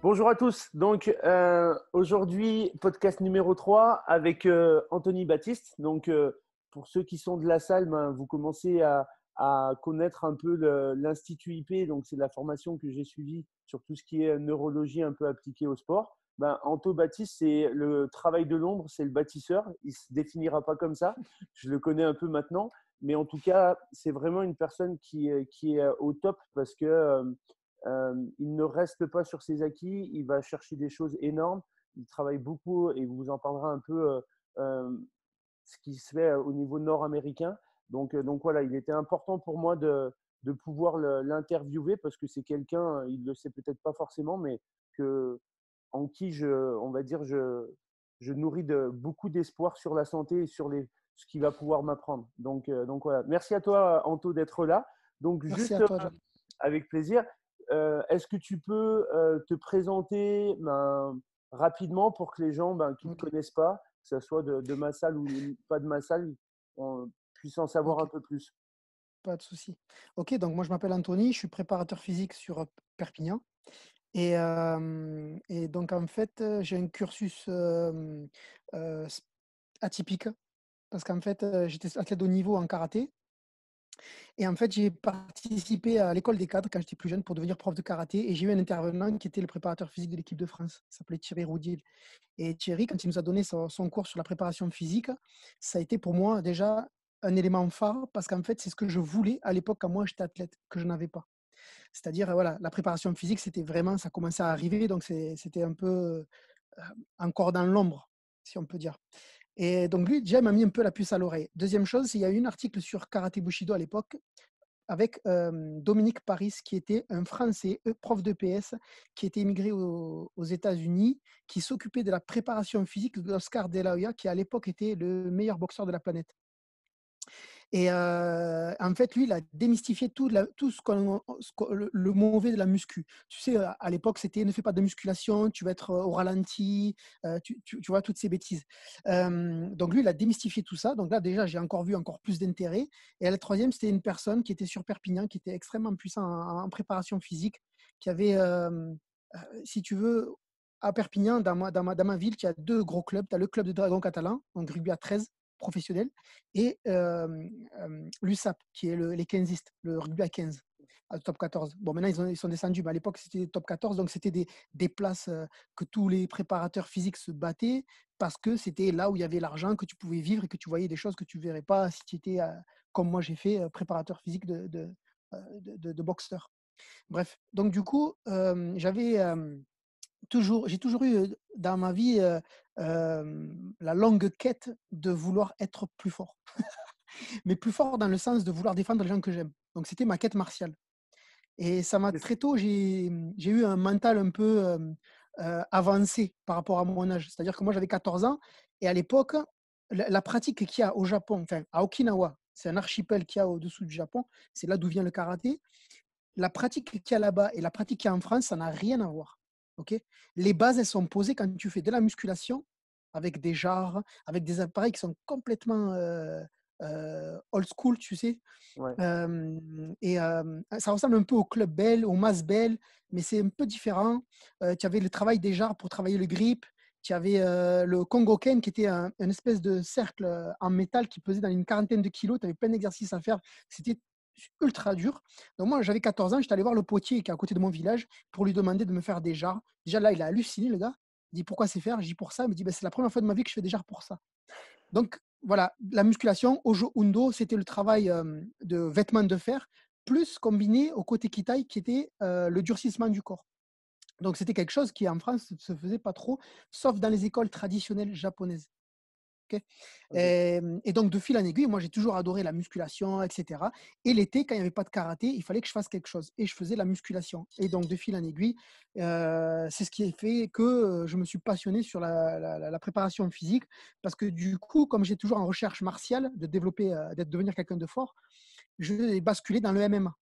Bonjour à tous. Donc, aujourd'hui, podcast numéro 3 avec Anthony Baptiste. Donc, pour ceux qui sont de la salle, ben, vous commencez à connaître un peu l'Institut IP. Donc, c'est la formation que j'ai suivie sur tout ce qui est neurologie un peu appliquée au sport. Ben, Anto Baptiste, c'est le travail de l'ombre, c'est le bâtisseur. Il ne se définira pas comme ça. Je le connais un peu maintenant. Mais en tout cas, c'est vraiment une personne qui est au top parce que il ne reste pas sur ses acquis, il va chercher des choses énormes, il travaille beaucoup et vous en parlera un peu ce qui se fait au niveau nord-américain. Donc voilà, il était important pour moi de pouvoir l'interviewer parce que c'est quelqu'un, il ne le sait peut-être pas forcément, mais en qui on va dire, je nourris beaucoup d'espoir sur la santé et sur ce qu'il va pouvoir m'apprendre. Donc voilà, merci à toi Anto d'être là. Donc Merci juste à toi, John. avec plaisir. Est-ce que tu peux te présenter rapidement pour que les gens qui ne te Ok, connaissent pas, que ce soit de ma salle ou pas de ma salle, puissent en savoir un ok, peu plus? pas de souci. Ok, donc moi je m'appelle Anthony, je suis préparateur physique sur Perpignan. Et donc en fait, j'ai un cursus euh, atypique parce qu'en fait, j'étais athlète de haut niveau en karaté. Et en fait, j'ai participé à l'école des cadres quand j'étais plus jeune pour devenir prof de karaté. Et j'ai eu un intervenant qui était le préparateur physique de l'équipe de France. Il s'appelait Thierry Roudier. Et Thierry, quand il nous a donné son cours sur la préparation physique, ça a été pour moi déjà un élément phare parce qu'en fait, c'est ce que je voulais à l'époque quand moi j'étais athlète, que je n'avais pas. C'est-à-dire, voilà, la préparation physique, c'était vraiment, ça commençait à arriver, donc c'était un peu encore dans l'ombre, si on peut dire. Et donc lui, déjà, m'a mis un peu la puce à l'oreille. Deuxième chose, il y a eu un article sur Karaté Bushido à l'époque avec Dominique Paris, qui était un Français, prof de PS, qui était immigré aux États-Unis, qui s'occupait de la préparation physique d'Oscar De La Hoya, qui à l'époque était le meilleur boxeur de la planète. Et en fait, lui, il a démystifié tout le mauvais de la muscu. Tu sais, à l'époque, c'était ne fais pas de musculation, tu vas être au ralenti, tu vois, toutes ces bêtises. Donc lui, il a démystifié tout ça. Donc là, déjà, j'ai encore vu encore plus d'intérêt. Et la troisième, c'était une personne qui était sur Perpignan, qui était extrêmement puissant en préparation physique, qui avait, si tu veux, à Perpignan, dans ma ville, il y a deux gros clubs. Tu as le club de Dragon catalan, donc rugby à 13 professionnel, et l'USAP, qui est les 15istes, le rugby à 15, à top 14. Bon, maintenant, ils sont descendus, mais à l'époque, c'était top 14, donc c'était des places que tous les préparateurs physiques se battaient parce que c'était là où il y avait l'argent, que tu pouvais vivre et que tu voyais des choses que tu ne verrais pas si tu étais, comme moi j'ai fait, préparateur physique de boxeur. Bref, donc du coup, j'ai toujours eu dans ma vie la longue quête de vouloir être plus fort. Mais plus fort dans le sens de vouloir défendre les gens que j'aime. Donc c'était ma quête martiale. Et ça m'a très tôt, j'ai eu un mental un peu avancé par rapport à mon âge. C'est-à-dire que moi j'avais 14 ans et à l'époque, la pratique qu'il y a au Japon, enfin à Okinawa, c'est un archipel qu'il y a au-dessous du Japon, c'est là d'où vient le karaté. La pratique qu'il y a là-bas et la pratique qu'il y a en France, ça n'a rien à voir. Okay, les bases, elles sont posées quand tu fais de la musculation avec des jarres, avec des appareils qui sont complètement old school, tu sais. Ouais. Et ça ressemble un peu au club bell, au mass bell, mais c'est un peu différent. Tu avais le travail des jarres pour travailler le grip. Tu avais le Kongoken qui était une espèce de cercle en métal qui pesait dans une quarantaine de kilos. Tu avais plein d'exercices à faire. C'était ultra dur. Donc moi, j'avais 14 ans, j'étais allé voir le potier qui est à côté de mon village pour lui demander de me faire des jarres. Déjà là, il a halluciné, le gars. Il dit pourquoi c'est faire? Je dis pour ça. Il me dit ben, c'est la première fois de ma vie que je fais des jarres pour ça. Donc voilà, la musculation, Ojo Undo, c'était le travail de vêtements de fer, plus combiné au côté Kitai qui était le durcissement du corps. Donc c'était quelque chose qui en France ne se faisait pas trop, sauf dans les écoles traditionnelles japonaises. Okay, Ok. et donc, de fil en aiguille, moi, j'ai toujours adoré la musculation, etc. Et l'été, quand il n'y avait pas de karaté, il fallait que je fasse quelque chose. Et je faisais la musculation. Et donc, de fil en aiguille, c'est ce qui a fait que je me suis passionné sur la préparation physique. Parce que du coup, comme j'ai toujours en recherche martiale, de développer, d'être devenir quelqu'un de fort, je vais basculer dans le MMA.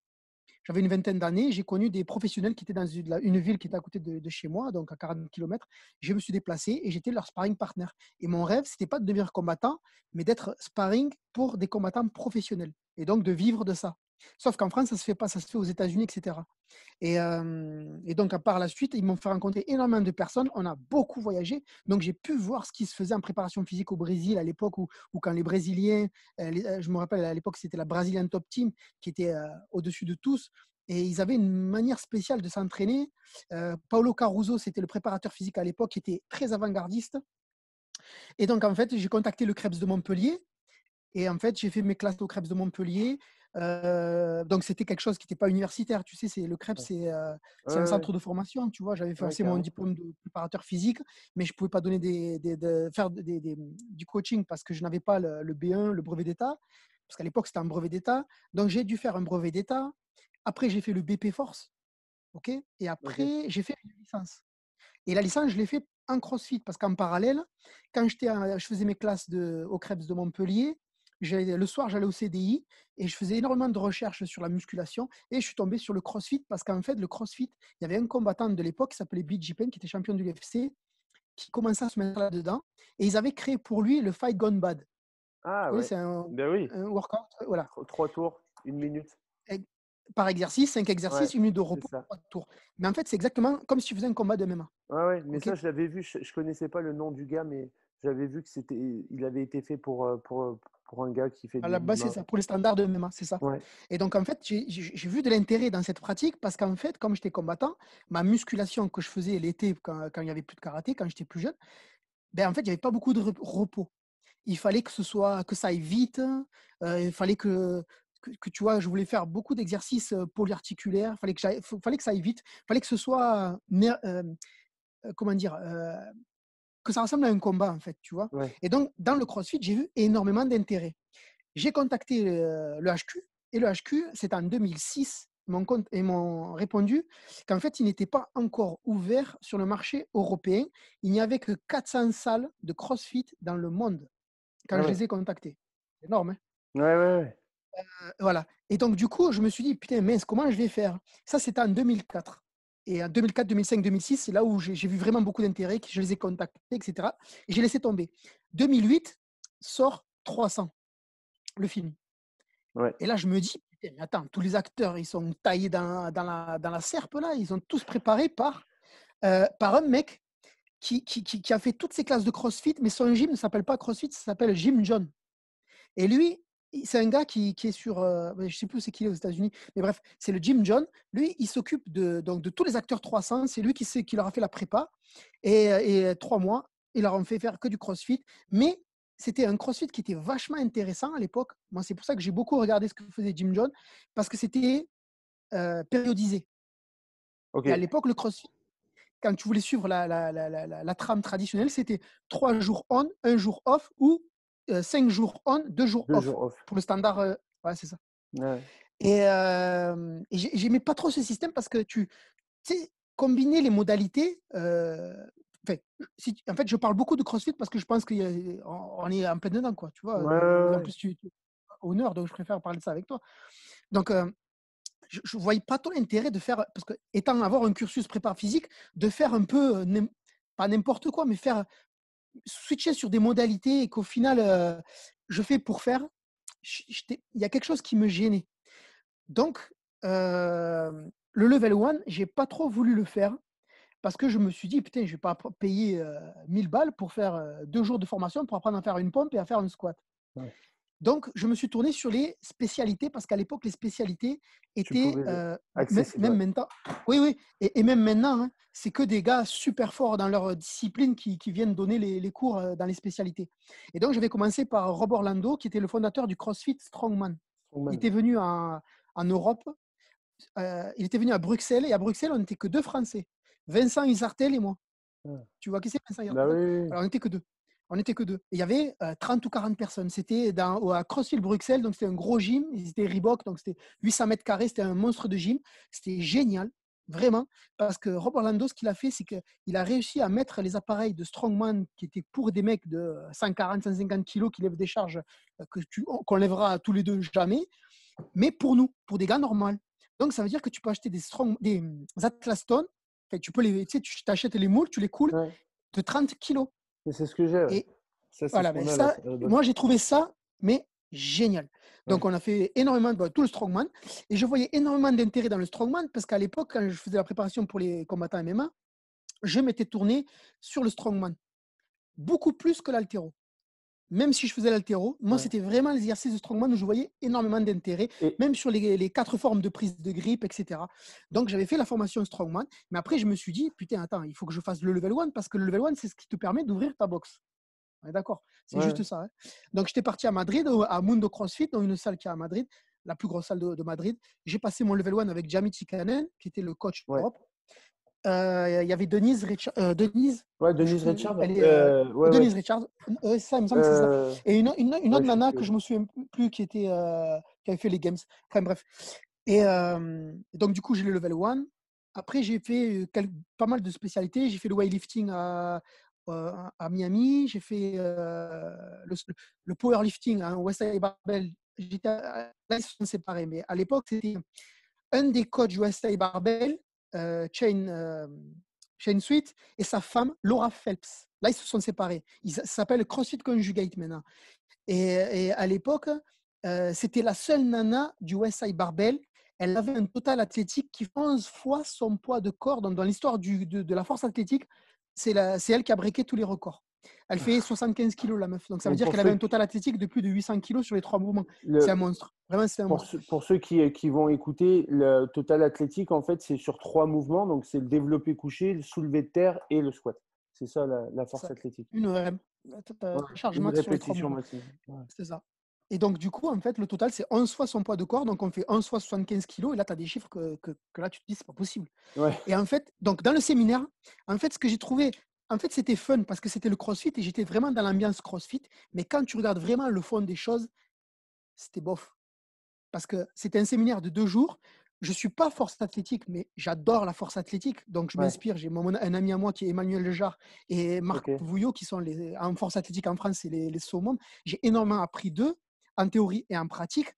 j'avais une vingtaine d'années, j'ai connu des professionnels qui étaient dans une ville qui était à côté de chez moi, donc à 40 kilomètres. Je me suis déplacé et j'étais leur sparring partner. Et mon rêve, c'était pas de devenir combattant, mais d'être sparring pour des combattants professionnels et donc de vivre de ça. Sauf qu'en France, ça se fait pas, ça se fait aux États-Unis, etc. Et donc, par la suite, ils m'ont fait rencontrer énormément de personnes. On a beaucoup voyagé. Donc, j'ai pu voir ce qui se faisait en préparation physique au Brésil à l'époque où quand les Brésiliens, je me rappelle à l'époque, c'était la Brazilian Top Team qui était au-dessus de tous. Et ils avaient une manière spéciale de s'entraîner. Paulo Caruso, c'était le préparateur physique à l'époque, qui était très avant-gardiste. Et donc, en fait, j'ai contacté le Krebs de Montpellier. Et en fait, j'ai fait mes classes au Krebs de Montpellier. Donc, c'était quelque chose qui n'était pas universitaire. Tu sais, le Krebs, Ouais, c'est un ouais, centre de formation. Tu vois, j'avais ouais, passé mon carrément. diplôme de préparateur physique, mais je ne pouvais pas donner faire du coaching parce que je n'avais pas le B1, le brevet d'État. Parce qu'à l'époque, c'était un brevet d'État. Donc, j'ai dû faire un brevet d'État. Après, j'ai fait le BP Force. OK. Et Ok. après, j'ai fait une licence. Et la licence, je l'ai fait en CrossFit parce qu'en parallèle, quand je faisais mes classes au Krebs de Montpellier, le soir, j'allais au CDI et je faisais énormément de recherches sur la musculation et je suis tombé sur le CrossFit parce qu'en fait, le CrossFit, il y avait un combattant de l'époque qui s'appelait BJ Penn, qui était champion de l'UFC, qui commençait à se mettre là-dedans et ils avaient créé pour lui le Fight Gone Bad. Tu Ah connais, ouais. c'est Ben oui. un workout, voilà. 3 tours, 1 minute. Et par exercice, 5 Ouais, exercices, 1 minute de c'est repos, ça. 3 tours. Mais en fait, c'est exactement comme si tu faisais un combat de MMA. Ouais, ouais, mais OK. ça, je l'avais vu. Je connaissais pas le nom du gars, mais j'avais vu que il avait été fait pour un gars qui fait À du la base, c'est MMA. ça, pour les standards de MMA, c'est ça. Ouais. Et donc, en fait, j'ai vu de l'intérêt dans cette pratique parce qu'en fait, comme j'étais combattant, ma musculation que je faisais l'été, quand il n'y avait plus de karaté, quand j'étais plus jeune, ben, en fait, il n'y avait pas beaucoup de repos. Il fallait que ça aille vite. Il fallait tu vois, je voulais faire beaucoup d'exercices polyarticulaires. Fallait que ça aille vite. Fallait que ce soit, comment dire, que ça ressemble à un combat, en fait, tu vois. Ouais. Et donc, dans le CrossFit, j'ai vu énormément d'intérêt. J'ai contacté le HQ et le HQ, c'était en 2006, ils m'ont répondu qu'en fait, il n'était pas encore ouvert sur le marché européen. Il n'y avait que 400 salles de CrossFit dans le monde quand Ah je ouais. les ai contactés. C'est énorme, hein. Ouais, ouais, ouais. Voilà. Et donc, du coup, je me suis dit, putain, mince, comment je vais faire? Ça, c'était en 2004. Et en 2004, 2005, 2006, c'est là où j'ai vu vraiment beaucoup d'intérêt, que je les ai contactés, etc. Et j'ai laissé tomber. 2008 sort 300, le film. Ouais. Et là, je me dis, putain, mais attends, tous les acteurs, ils sont taillés dans la serpe, là. Ils sont tous préparés par un mec qui a fait toutes ces classes de CrossFit, mais son gym ne s'appelle pas CrossFit, ça s'appelle Jim John. Et lui, c'est un gars qui est sur, je ne sais plus où c'est qu'il est aux États-Unis, mais bref, c'est le Jim John. Lui, il s'occupe donc, de tous les acteurs 300. C'est lui qui leur a fait la prépa. Et 3 mois, il leur a fait faire que du CrossFit. Mais c'était un CrossFit qui était vachement intéressant à l'époque. Moi, c'est pour ça que j'ai beaucoup regardé ce que faisait Jim John, parce que c'était périodisé. Ok. Et à l'époque, le CrossFit, quand tu voulais suivre la trame traditionnelle, c'était 3 jours on, 1 jour off ou 5 jours on, 2 jours Deux off jours off. pour le standard. Ouais, c'est ça. Ouais. Et j'aimais pas trop ce système parce que tu sais, combiner les modalités. Enfin, en fait, je parle beaucoup de CrossFit parce que je pense qu'on est en plein dedans, quoi. Tu vois, Ouais, ouais, en ouais. plus, tu es honneur, donc je préfère parler de ça avec toi. Donc, je ne voyais pas trop l'intérêt de faire, parce que étant avoir un cursus prépa physique, de faire un peu, pas n'importe quoi, mais faire switcher sur des modalités et qu'au final, je fais pour faire. Il y a quelque chose qui me gênait. Donc, le level 1, j'ai pas trop voulu le faire parce que je me suis dit, putain, je vais pas payer 1000 balles pour faire 2 jours de formation pour apprendre à faire une pompe et à faire un squat. Ouais. Donc, je me suis tourné sur les spécialités parce qu'à l'époque, les spécialités Tu étaient, pouvais accessible, même ouais. maintenant, oui, oui, et même maintenant, hein, c'est que des gars super forts dans leur discipline qui viennent donner les cours dans les spécialités. Et donc, je vais commencer par Rob Orlando, qui était le fondateur du CrossFit Strongman. Il Strongman. était venu en Europe, il était venu à Bruxelles, et à Bruxelles, on n'était que deux Français, Vincent Isartel et moi. Ah. Tu vois qui c'est, Vincent Bah Isartel? oui, oui, oui. Alors, on n'était que deux. On n'était que deux. Et il y avait 30 ou 40 personnes. C'était à CrossFit Bruxelles, donc c'était un gros gym. Ils étaient Reebok, donc c'était 800 mètres carrés. C'était un monstre de gym. C'était génial, vraiment. Parce que Rob Orlando, ce qu'il a fait, c'est qu'il a réussi à mettre les appareils de Strongman qui étaient pour des mecs de 140, 150 kilos qui lèvent des charges qu'on lèvera tous les deux jamais, mais pour nous, pour des gars normaux. Donc, ça veut dire que tu peux acheter des Atlas Stone. Enfin, tu peux tu sais, tu t'achètes les moules, tu les coules Ouais. de 30 kilos. Mais c'est ce que j'ai. Ouais. Et Ça, c'est ce voilà, qu'on ben a là. ça, moi, j'ai trouvé ça, mais génial. Ouais. Donc, on a fait énormément de tout le strongman. Et je voyais énormément d'intérêt dans le strongman parce qu'à l'époque, quand je faisais la préparation pour les combattants MMA, je m'étais tourné sur le strongman. Beaucoup plus que l'haltéro. Même si je faisais l'haltéro, moi, Ouais. c'était vraiment les exercices de strongman où je voyais énormément d'intérêt, Et même sur les 4 formes de prise de grippe, etc. Donc, j'avais fait la formation strongman, mais après, je me suis dit, putain, attends, il faut que je fasse le level 1 parce que le level 1, c'est ce qui te permet d'ouvrir ta box. On est d'accord, c'est ouais. juste ça. Hein. Donc, j'étais parti à Madrid, à Mundo CrossFit, dans une salle qui est à Madrid, la plus grosse salle de Madrid. J'ai passé mon level 1 avec Jamie Chikanen, qui était le coach Ouais. d'Europe. Il y avait Denise, Ouais, je sais Denise plus, Richard. elle est, Ouais, ouais. Denise Richards, ça, il me semble que c'est ça. Et une Ouais, autre je sais nana plus. que je me souviens plus qui avait fait les games. Enfin bref. Et donc du coup, j'ai le level 1. Après, j'ai fait pas mal de spécialités. J'ai fait le weightlifting à Miami. J'ai fait le powerlifting à Westside Barbell. Là, ils se sont séparés. Mais à l'époque, c'était un des coachs du Westside Barbell, Shane Sweet, et sa femme, Laura Phelps. Là, ils se sont séparés. Ça s'appelle CrossFit Conjugate maintenant. Et à l'époque, c'était la seule nana du Westside Barbell. Elle avait un total athlétique qui fait 11 fois son poids de corps. Donc, dans l'histoire de la force athlétique, c'est elle qui a breaké tous les records. Elle fait 75 kilos, la meuf. Donc, ça veut Donc, dire qu'elle avait un total athlétique de plus de 800 kilos sur les 3 mouvements. C'est un monstre. Vraiment, c'est un monstre. pour ceux qui vont écouter, le total athlétique, en fait, c'est sur 3 mouvements. Donc, c'est le développé couché, le soulevé de terre et le squat. C'est ça la force Ça. athlétique. Une Ouais, charge une max sur les 3 répétition mouvements. maximum. Ouais. C'est ça. Et donc, du coup, en fait, le total, c'est 11 fois son poids de corps. Donc, on fait 11 fois 75 kilos. Et là, tu as des chiffres que là, tu te dis, c'est pas possible. Ouais. Et en fait, donc, dans le séminaire, en fait, ce que j'ai trouvé, en fait, c'était fun parce que c'était le CrossFit et j'étais vraiment dans l'ambiance CrossFit. Mais quand tu regardes vraiment le fond des choses, c'était bof. Parce que c'était un séminaire de 2 jours. Je ne suis pas force athlétique, mais j'adore la force athlétique. Donc, je Ouais. m'inspire. J'ai un ami à moi qui est Emmanuel Lejar et Marc Ok. Vouillot, qui sont en force athlétique en France, c'est les summums. J'ai énormément appris d'eux, en théorie et en pratique.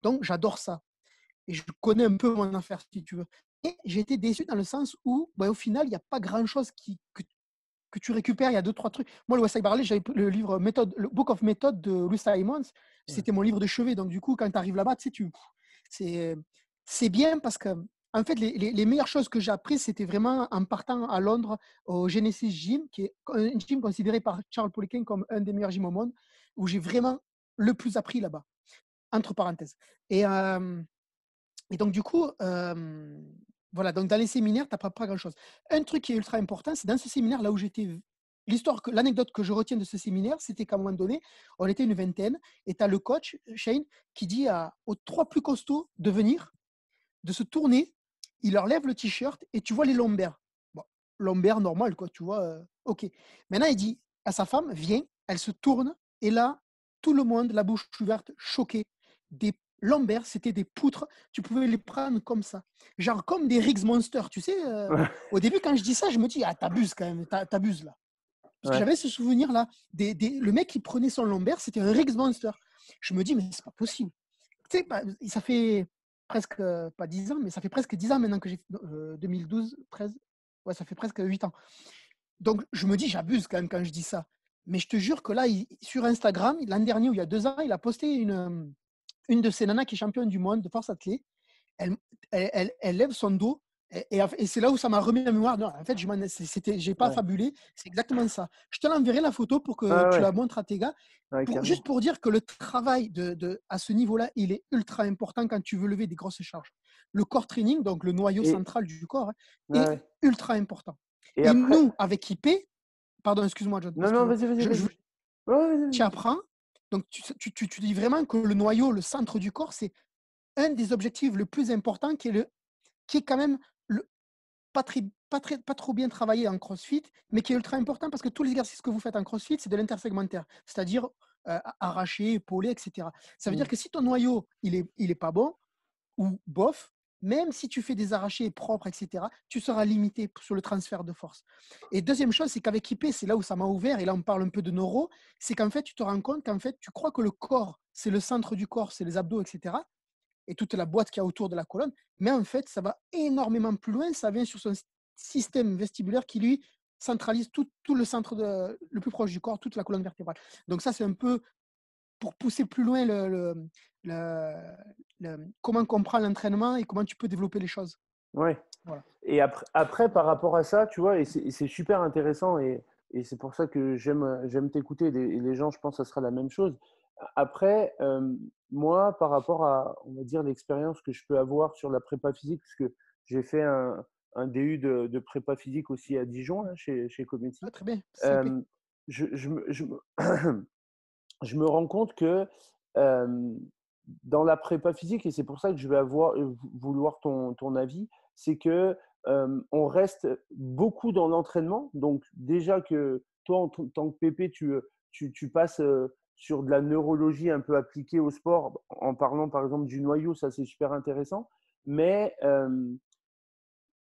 Donc, j'adore ça. Et je connais un peu mon affaire, si tu veux. Et j'ai été déçu dans le sens où, au final, il n'y a pas grand-chose que tu récupères. Il y a 2-3 trucs. Moi, le West Side Parallel, j'avais le livre le Book of Method de Louis Simons. Ouais. C'était mon livre de chevet. Donc, du coup, quand tu arrives là-bas, tu sais, c'est bien parce que, en fait, les meilleures choses que j'ai apprises, c'était vraiment en partant à Londres au Genesis Gym, qui est un gym considéré par Charles Poliquin comme un des meilleurs gyms au monde, où j'ai vraiment le plus appris là-bas, entre parenthèses. Et donc, du coup, voilà, donc dans les séminaires, tu n'apprends pas grand-chose. Un truc qui est ultra important, c'est dans ce séminaire, là où j'étais, l'anecdote que je retiens de ce séminaire, c'était qu'à un moment donné, on était une vingtaine, et tu as le coach, Shane, qui dit aux 3 plus costauds de venir, de se tourner, il leur lève le t-shirt, et tu vois les lombaires. Bon, lombaires normal, quoi, tu vois, ok. Maintenant, il dit à sa femme, viens, elle se tourne, et là, tout le monde, la bouche ouverte, choqué, des lombaires, c'était des poutres, tu pouvais les prendre comme ça. Genre comme des Riggs Monster, tu sais. Au début, quand je dis ça, je me dis, ah, t'abuses quand même, t'abuses là. Parce que Ouais. j'avais ce souvenir-là. Le mec qui prenait son lombaire, c'était un Riggs Monster. Je me dis, mais c'est pas possible. Tu sais, ça fait presque, pas 10 ans, mais ça fait presque 10 ans maintenant que j'ai 2012, 13. Ouais, ça fait presque 8 ans. Donc, je me dis, j'abuse quand même quand je dis ça. Mais je te jure que là, sur Instagram, l'an dernier ou il y a 2 ans, il a posté une de ces nanas qui est championne du monde de force athlée. Elle lève son dos et c'est là où ça m'a remis la mémoire. Non, en fait, je n'ai pas Ouais. fabulé. C'est exactement ça. Je te l'enverrai la photo pour que Ah tu ouais. la montres à tes gars. Ouais, Juste carrément. pour dire que le travail à ce niveau-là, il est ultra important quand tu veux lever des grosses charges. Le core training, donc le noyau Et, central du corps, est ouais. ultra important. Et Et après. nous, avec IP, pardon, excuse-moi, John, Non, non, excuse-moi, vas-y, vas-y, vas-y. Ouais, vas-y, tu vas-y. apprends. Donc, tu dis vraiment que le noyau, le centre du corps, c'est un des objectifs le plus important qui est quand même pas trop bien travaillé en CrossFit, mais qui est ultra important parce que tous les exercices que vous faites en CrossFit, c'est de l'intersegmentaire, c'est-à-dire arracher, épauler, etc. Ça veut dire Mm. que si ton noyau, il est pas bon ou bof, même si tu fais des arrachés propres, etc., tu seras limité sur le transfert de force. Et deuxième chose, c'est qu'avec IP, c'est là où ça m'a ouvert, et là on parle un peu de neuro, c'est qu'en fait, tu te rends compte qu'en fait, tu crois que le corps, c'est le centre du corps, c'est les abdos, etc. et toute la boîte qu'il y a autour de la colonne. Mais en fait, ça va énormément plus loin. Ça vient sur son système vestibulaire qui, lui, centralise tout le centre le plus proche du corps, toute la colonne vertébrale. Donc ça, c'est un peu pour pousser plus loin comment comprend l'entraînement et comment tu peux développer les choses. Ouais. Voilà. Et après, par rapport à ça, tu vois, et c'est super intéressant, et c'est pour ça que j'aime t'écouter, et les gens, je pense, ça sera la même chose. Après, moi, par rapport à, on va dire, l'expérience que je peux avoir sur la prépa physique, parce que j'ai fait un DU de prépa physique aussi à Dijon, là, chez Ah, Cometti, très bien, CP. euh, je me rends compte que euh, dans la prépa physique, et c'est pour ça que je vais vouloir ton avis, c'est que on reste beaucoup dans l'entraînement. Donc déjà que toi, en tant que PP, tu passes sur de la neurologie un peu appliquée au sport, en parlant par exemple du noyau, ça c'est super intéressant. Mais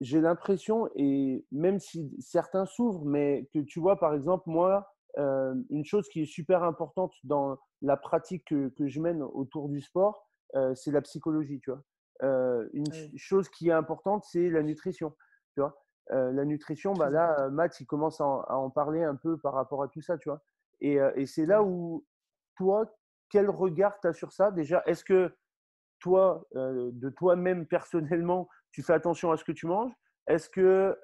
j'ai l'impression, et même si certains s'ouvrent, mais que tu vois, par exemple, moi, une chose qui est super importante dans la pratique que je mène autour du sport, c'est la psychologie, tu vois. Une Oui, chose qui est importante, c'est la nutrition, tu vois. La nutrition, bah très là, important. Matt, il commence à en parler un peu par rapport à tout ça, tu vois. Et c'est là Oui. où, toi, quel regard tu as sur ça? Déjà, est-ce que toi, de toi-même personnellement, tu fais attention à ce que tu manges? Est-ce que,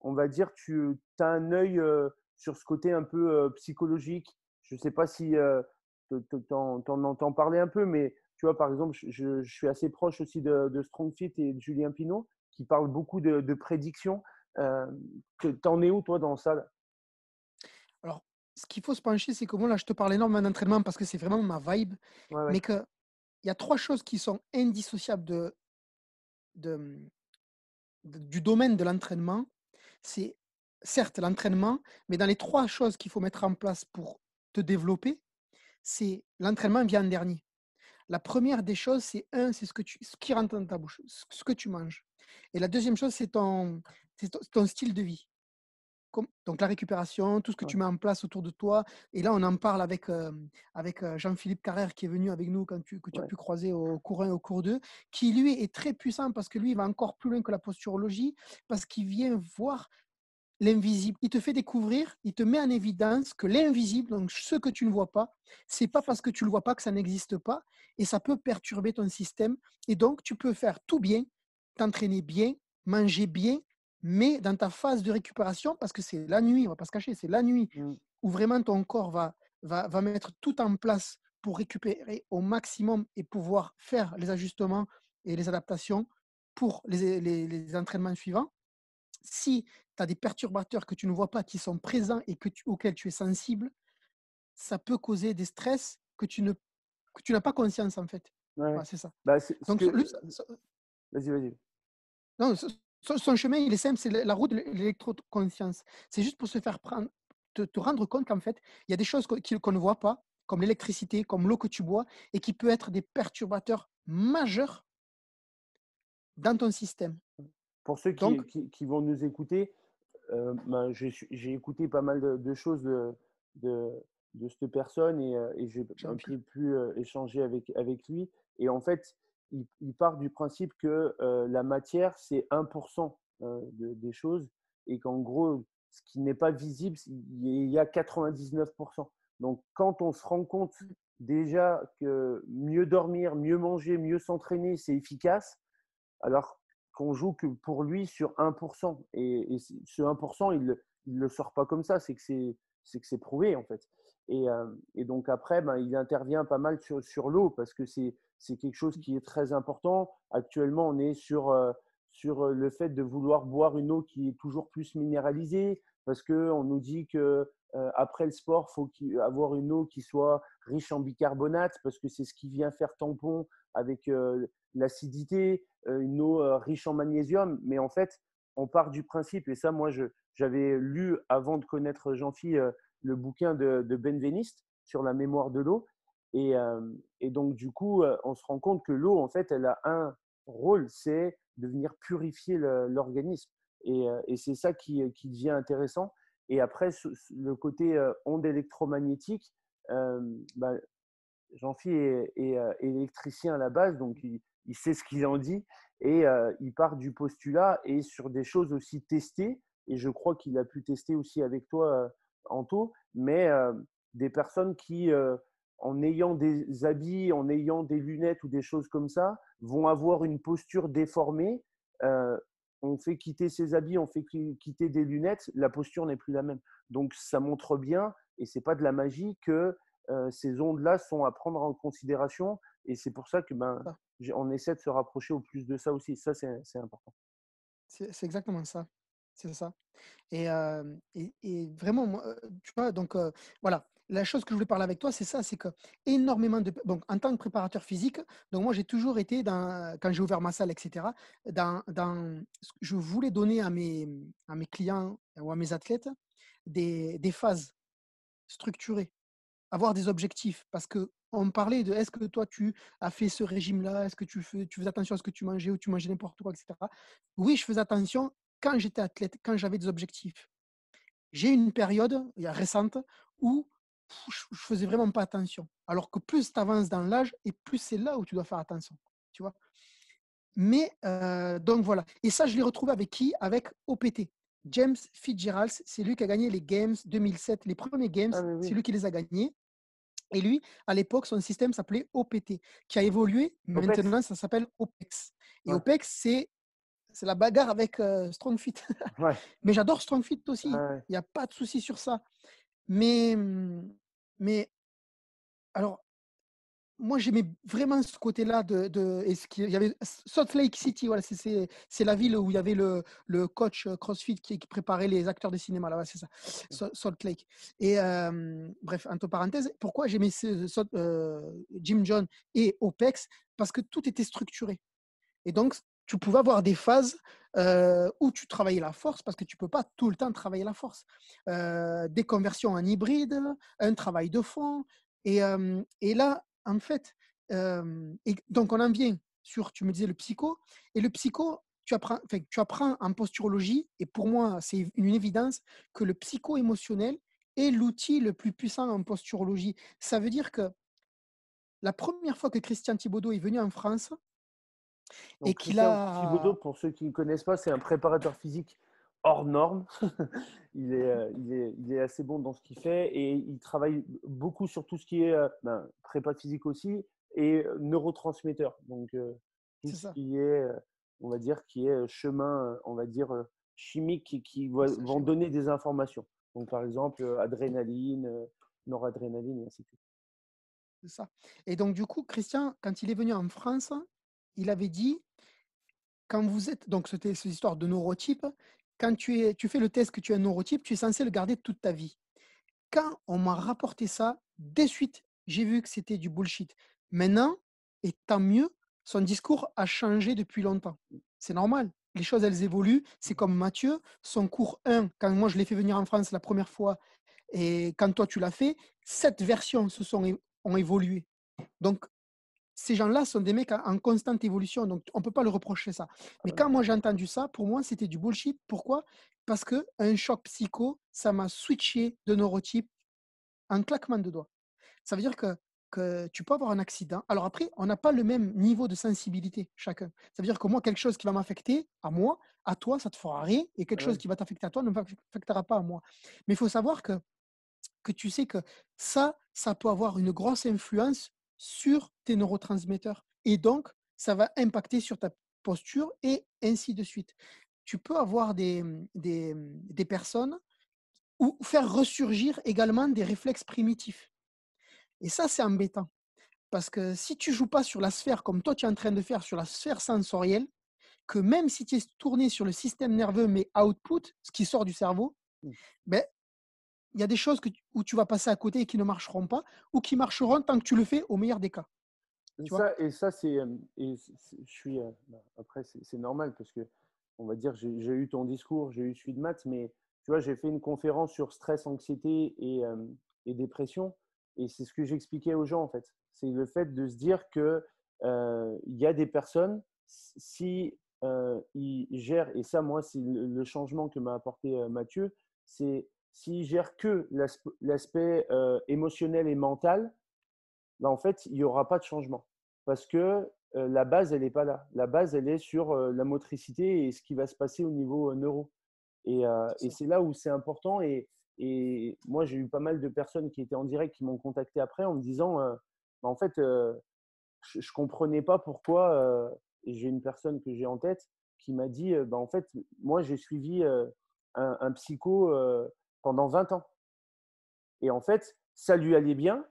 on va dire, tu as un œil sur ce côté un peu psychologique? Je ne sais pas si tu en entends parler un peu, mais tu vois, par exemple, je suis assez proche aussi de Strong Fit et de Julien Pinot, qui parle beaucoup de prédictions. Euh, T'en es où, toi, dans ça, là? Alors, ce qu'il faut se pencher, c'est que moi, là, je te parle énormément d'entraînement parce que c'est vraiment ma vibe, Ouais, ouais. mais qu'il y a trois choses qui sont indissociables de, du domaine de l'entraînement. C'est certes l'entraînement, mais dans les trois choses qu'il faut mettre en place pour te développer, c'est l'entraînement vient en dernier. La première des choses, c'est ce qui rentre dans ta bouche, ce que tu manges. Et la deuxième chose, c'est ton style de vie. Donc la récupération, tout ce que Ouais. tu mets en place autour de toi. Et là, on en parle avec Jean-Philippe Carrère qui est venu avec nous que tu as Ouais. pu croiser au cours 1 et au cours 2, qui lui est très puissant parce que lui, il va encore plus loin que la posturologie, parce qu'il vient voir l'invisible. Il te fait découvrir, il te met en évidence que l'invisible, donc ce que tu ne vois pas, c'est pas parce que tu ne le vois pas que ça n'existe pas, et ça peut perturber ton système. Et donc, tu peux faire tout bien, t'entraîner bien, manger bien, mais dans ta phase de récupération, parce que c'est la nuit, on va pas se cacher, c'est la nuit Mm. où vraiment ton corps va mettre tout en place pour récupérer au maximum et pouvoir faire les ajustements et les adaptations pour les entraînements suivants. Si tu as des perturbateurs que tu ne vois pas, qui sont présents et auxquels tu es sensible, ça peut causer des stress que tu n'as pas conscience en fait. Ouais, ouais. Voilà, c'est ça. Bah, c'est ce Donc, que. Vas-y, vas-y. non, son chemin, il est simple, c'est la route de l'électroconscience. C'est juste pour se faire prendre, te rendre compte qu'en fait, il y a des choses qu'on ne voit pas, comme l'électricité, comme l'eau que tu bois, et qui peut être des perturbateurs majeurs dans ton système. Pour ceux Donc, qui vont nous écouter, ben, j'ai écouté pas mal de choses de, de cette personne, et j'ai un peu Jean-Philippe, pu échanger avec lui. Et en fait, il part du principe que la matière, c'est 1% des choses, et qu'en gros, ce qui n'est pas visible, il y a 99%. Donc, quand on se rend compte déjà que mieux dormir, mieux manger, mieux s'entraîner, c'est efficace, alors qu'on joue que pour lui sur 1%. Et ce 1%, il ne le sort pas comme ça, c'est que c'est prouvé en fait. Et donc après, ben, il intervient pas mal sur l'eau, parce que c'est quelque chose qui est très important. Actuellement, on est sur le fait de vouloir boire une eau qui est toujours plus minéralisée, parce qu'on nous dit que après le sport, il faut avoir une eau qui soit riche en bicarbonate, parce que c'est ce qui vient faire tampon avec l'acidité, une eau riche en magnésium. Mais en fait, on part du principe, et ça, moi, j'avais lu avant de connaître Jean-Phi le bouquin de Benveniste sur la mémoire de l'eau. Et donc, du coup, on se rend compte que l'eau, en fait, elle a un rôle, c'est de venir purifier l'organisme. Et c'est ça qui devient intéressant. Et après, le côté onde électromagnétique, bah, Jean-Phi est électricien à la base, donc il sait ce qu'il en dit et il part du postulat et sur des choses aussi testées. Et je crois qu'il a pu tester aussi avec toi, Anto, mais des personnes qui, en ayant des habits, en ayant des lunettes ou des choses comme ça, vont avoir une posture déformée. Euh, on fait quitter ses habits, on fait quitter des lunettes, la posture n'est plus la même. Donc ça montre bien, et c'est pas de la magie, que ces ondes-là sont à prendre en considération. Et c'est pour ça que Ça. on essaie de se rapprocher au plus de ça aussi. Ça, c'est important. C'est exactement ça. C'est ça. Et vraiment, moi, tu vois, donc voilà, la chose que je voulais parler avec toi, c'est ça, c'est que énormément de. Donc, en tant que préparateur physique, donc moi, j'ai toujours été, quand j'ai ouvert ma salle, etc., je voulais donner à mes clients ou à mes athlètes des phases structurées, avoir des objectifs. Parce que on parlait de est-ce que toi, tu as fait ce régime-là, est-ce que tu faisais attention à ce que tu mangeais ou tu mangeais n'importe quoi, etc. Oui, je faisais attention quand j'étais athlète, quand j'avais des objectifs. J'ai une période récente où je faisais vraiment pas attention. Alors que plus tu avances dans l'âge et plus c'est là où tu dois faire attention. Tu vois. Mais donc voilà. Et ça, je l'ai retrouvé avec qui? Avec OPT. James Fitzgerald, c'est lui qui a gagné les Games 2007, les premiers Games, Ah, mais c'est oui. lui qui les a gagnés. Et lui, à l'époque, son système s'appelait OPT, qui a évolué. OPEX. Maintenant, ça s'appelle OPEX. Et Ouais. OPEX, c'est la bagarre avec Strong Fit. Ouais. Mais j'adore Strong Fit aussi. Ouais. Il n'y a pas de souci sur ça. Mais, mais alors, moi, j'aimais vraiment ce côté-là et il y avait Salt Lake City, voilà, c'est la ville où il y avait le coach CrossFit qui préparait les acteurs de cinéma, là, ouais, c'est ça, Salt Lake. Et bref, entre parenthèses, pourquoi j'aimais Jim John et OPEX? Parce que tout était structuré. Et donc, tu pouvais avoir des phases où tu travaillais la force, parce que tu ne peux pas tout le temps travailler la force. Des conversions en hybride, un travail de fond. Et là, en fait, et donc on en vient sur, tu me disais, le psycho. Et le psycho, tu apprends en posturologie, et pour moi, c'est une évidence que le psycho-émotionnel est l'outil le plus puissant en posturologie. Ça veut dire que la première fois que Christian Thibaudeau est venu en France, et Donc, qu'il Christian Thibaudeau, a. pour ceux qui ne connaissent pas, c'est un préparateur physique hors norme. Il est assez bon dans ce qu'il fait et il travaille beaucoup sur tout ce qui est prépa physique aussi et neurotransmetteurs. Donc, tout C'est ce ça. qui est, on va dire, qui est chemin, on va dire, chimique et qui vont Messager, ouais. donner des informations. Donc, par exemple, adrénaline, noradrénaline et ainsi de suite. C'est ça. Et donc, du coup, Christian, quand il est venu en France, il avait dit, quand vous êtes, donc c'était cette histoire de neurotype, quand tu fais le test que tu es un neurotype, tu es censé le garder toute ta vie. Quand on m'a rapporté ça, de suite, j'ai vu que c'était du bullshit. Maintenant, et tant mieux, son discours a changé depuis longtemps. C'est normal. Les choses, elles évoluent. C'est comme Mathieu, son cours 1, quand moi je l'ai fait venir en France la première fois, et quand toi tu l'as fait, cette version ont évolué. Donc, ces gens-là sont des mecs en constante évolution, donc on ne peut pas le reprocher ça. Mais quand moi j'ai entendu ça, pour moi, c'était du bullshit. Pourquoi? Parce qu'un choc psycho, ça m'a switché de neurotype en claquement de doigts. Ça veut dire que tu peux avoir un accident. Alors après, on n'a pas le même niveau de sensibilité chacun. Ça veut dire que moi, quelque chose qui va m'affecter à moi, à toi, ça ne te fera rien, et quelque Ah chose ouais. qui va t'affecter à toi ne m'affectera pas à moi. Mais il faut savoir que tu sais que ça peut avoir une grosse influence sur tes neurotransmetteurs. Et donc, ça va impacter sur ta posture et ainsi de suite. Tu peux avoir des personnes ou faire ressurgir également des réflexes primitifs. Et ça, c'est embêtant. Parce que si tu joues pas sur la sphère comme toi tu es en train de faire sur la sphère sensorielle, que même si tu es tourné sur le système nerveux mais output, ce qui sort du cerveau, ben, il y a des choses où tu vas passer à côté et qui ne marcheront pas, ou qui marcheront tant que tu le fais au meilleur des cas. Tu vois. Et ça je suis, après, c'est normal parce que, on va dire, j'ai eu ton discours, j'ai eu celui de Matt, mais tu vois, j'ai fait une conférence sur stress, anxiété et dépression. Et c'est ce que j'expliquais aux gens, en fait. C'est le fait de se dire que il y a des personnes, si ils gèrent, et ça, moi, c'est le changement que m'a apporté Mathieu, c'est s'ils gèrent que l'aspect émotionnel et mental, bah, en fait, il n'y aura pas de changement. Parce que la base, elle n'est pas là. La base, elle est sur la motricité et ce qui va se passer au niveau neuro. C'est Et ça. c'est là où c'est important. Et moi, j'ai eu pas mal de personnes qui étaient en direct qui m'ont contacté après en me disant, bah, en fait, je ne comprenais pas pourquoi. Et j'ai une personne que j'ai en tête qui m'a dit, bah, en fait, moi, j'ai suivi un psycho pendant 20 ans. Et en fait, ça lui allait bien,